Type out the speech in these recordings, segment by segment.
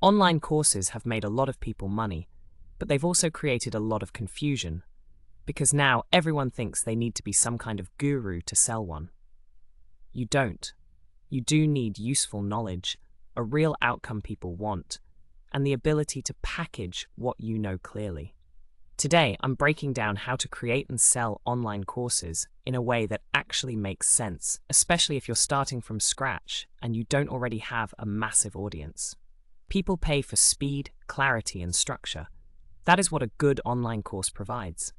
Online courses have made a lot of people money, but they've also created a lot of confusion, because now everyone thinks they need to be some kind of guru to sell one. You don't. You do need useful knowledge, a real outcome people want, and the ability to package what you know clearly. Today, I'm breaking down how to create and sell online courses in a way that actually makes sense, especially if you're starting from scratch and you don't already have a massive audience. People pay for speed, clarity, and structure. That is what a good online course provides.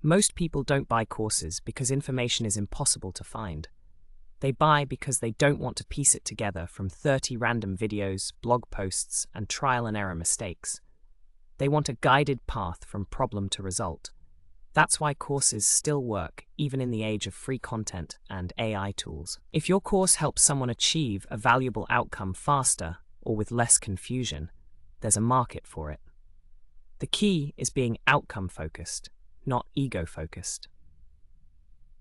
Most people don't buy courses because information is impossible to find. They buy because they don't want to piece it together from 30 random videos, blog posts, and trial and error mistakes. They want a guided path from problem to result. That's why courses still work, even in the age of free content and AI tools. If your course helps someone achieve a valuable outcome faster or with less confusion, there's a market for it. The key is being outcome-focused, not ego-focused.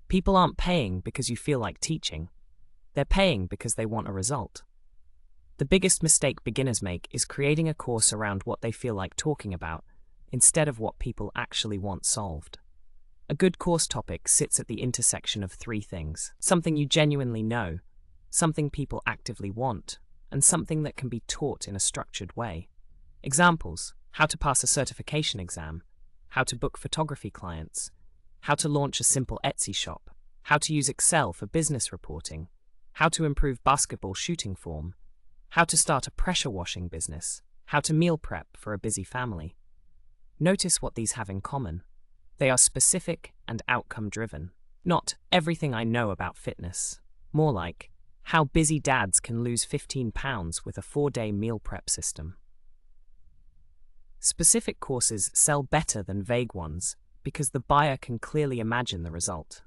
People aren't paying because you feel like teaching. They're paying because they want a result. The biggest mistake beginners make is creating a course around what they feel like talking about, instead of what people actually want solved. A good course topic sits at the intersection of three things: something you genuinely know, something people actively want, and something that can be taught in a structured way. Examples: how to pass a certification exam, how to book photography clients, how to launch a simple Etsy shop, how to use Excel for business reporting, how to improve basketball shooting form, how to start a pressure washing business, how to meal prep for a busy family. Notice what these have in common. They are specific and outcome-driven. Not everything I know about fitness. More like, how busy dads can lose 15 pounds with a 4-day meal prep system. Specific courses sell better than vague ones because the buyer can clearly imagine the result.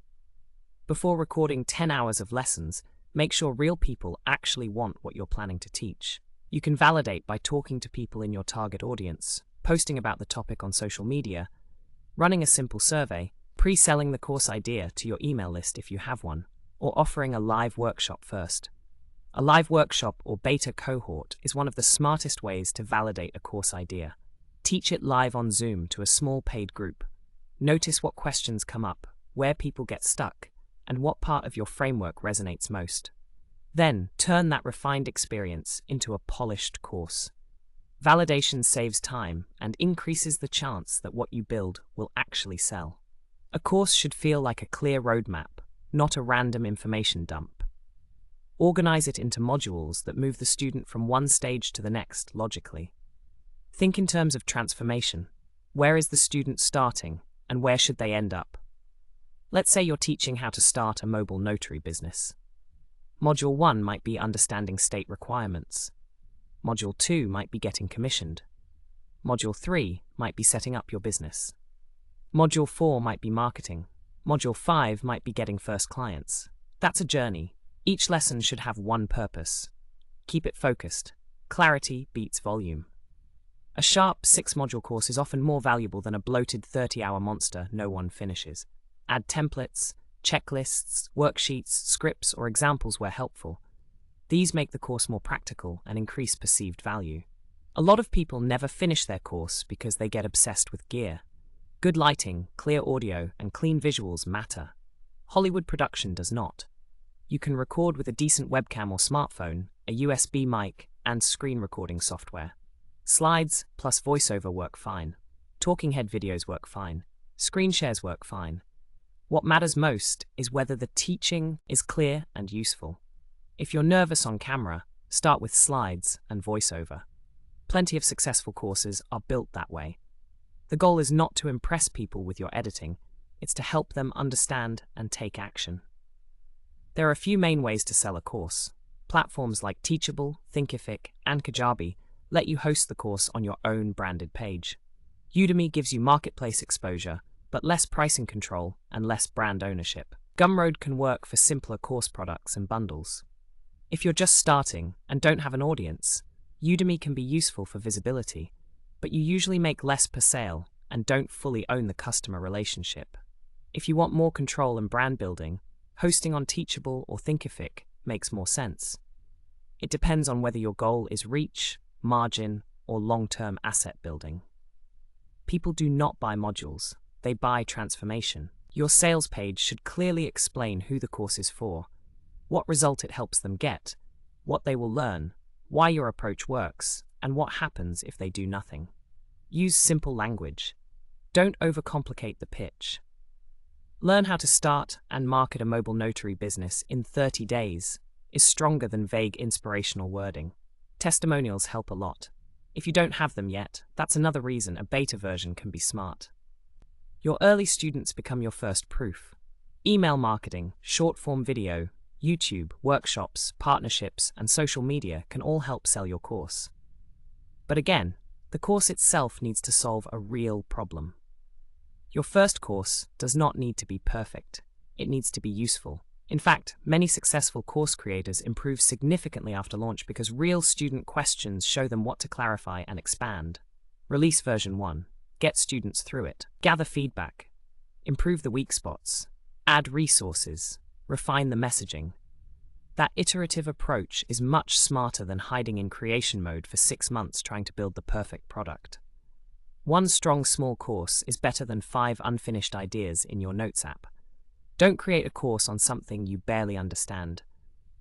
Before recording 10 hours of lessons, make sure real people actually want what you're planning to teach. You can validate by talking to people in your target audience, posting about the topic on social media, running a simple survey, pre-selling the course idea to your email list if you have one, or offering a live workshop first. A live workshop or beta cohort is one of the smartest ways to validate a course idea. Teach it live on Zoom to a small paid group. Notice what questions come up, where people get stuck, and what part of your framework resonates most. Then, turn that refined experience into a polished course. Validation saves time and increases the chance that what you build will actually sell. A course should feel like a clear roadmap, not a random information dump. Organize it into modules that move the student from one stage to the next logically. Think in terms of transformation. Where is the student starting, and where should they end up? Let's say you're teaching how to start a mobile notary business. Module 1 might be understanding state requirements. Module 2 might be getting commissioned. Module 3 might be setting up your business. Module 4 might be marketing. Module 5 might be getting first clients. That's a journey. Each lesson should have one purpose. Keep it focused. Clarity beats volume. A sharp 6-module course is often more valuable than a bloated 30-hour monster no one finishes. Add templates, checklists, worksheets, scripts, or examples where helpful. These make the course more practical and increase perceived value. A lot of people never finish their course because they get obsessed with gear. Good lighting, clear audio, and clean visuals matter. Hollywood production does not. You can record with a decent webcam or smartphone, a USB mic, and screen recording software. Slides plus voiceover work fine. Talking head videos work fine. Screen shares work fine. What matters most is whether the teaching is clear and useful. If you're nervous on camera, start with slides and voiceover. Plenty of successful courses are built that way. The goal is not to impress people with your editing, it's to help them understand and take action. There are a few main ways to sell a course. Platforms like Teachable, Thinkific, and Kajabi let you host the course on your own branded page. Udemy gives you marketplace exposure, but less pricing control and less brand ownership. Gumroad can work for simpler course products and bundles. If you're just starting and don't have an audience, Udemy can be useful for visibility, but you usually make less per sale and don't fully own the customer relationship. If you want more control and brand building, hosting on Teachable or Thinkific makes more sense. It depends on whether your goal is reach, margin, or long-term asset building. People do not buy modules, they buy transformation. Your sales page should clearly explain who the course is for, what result it helps them get, what they will learn, why your approach works, and what happens if they do nothing. Use simple language. Don't overcomplicate the pitch. Learn how to start and market a mobile notary business in 30 days is stronger than vague inspirational wording. Testimonials help a lot. If you don't have them yet, that's another reason a beta version can be smart. Your early students become your first proof. Email marketing, short-form video, YouTube, workshops, partnerships, and social media can all help sell your course. But again, the course itself needs to solve a real problem. Your first course does not need to be perfect. It needs to be useful. In fact, many successful course creators improve significantly after launch because real student questions show them what to clarify and expand. Release version 1. Get students through it. Gather feedback. Improve the weak spots. Add resources. Refine the messaging. That iterative approach is much smarter than hiding in creation mode for 6 months trying to build the perfect product. One strong small course is better than 5 unfinished ideas in your notes app. Don't create a course on something you barely understand.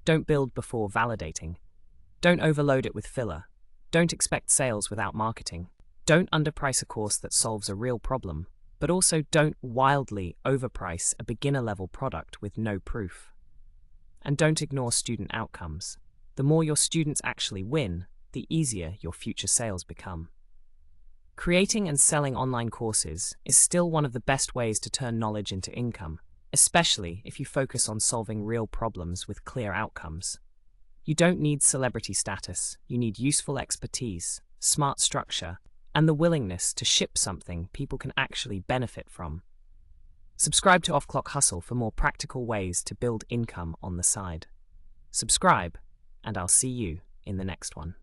Don't build before validating. Don't overload it with filler. Don't expect sales without marketing. Don't underprice a course that solves a real problem, but also don't wildly overprice a beginner-level product with no proof. And don't ignore student outcomes. The more your students actually win, the easier your future sales become. Creating and selling online courses is still one of the best ways to turn knowledge into income, especially if you focus on solving real problems with clear outcomes. You don't need celebrity status, you need useful expertise, smart structure, and the willingness to ship something people can actually benefit from. Subscribe to Off Clock Hustle for more practical ways to build income on the side. Subscribe, and I'll see you in the next one.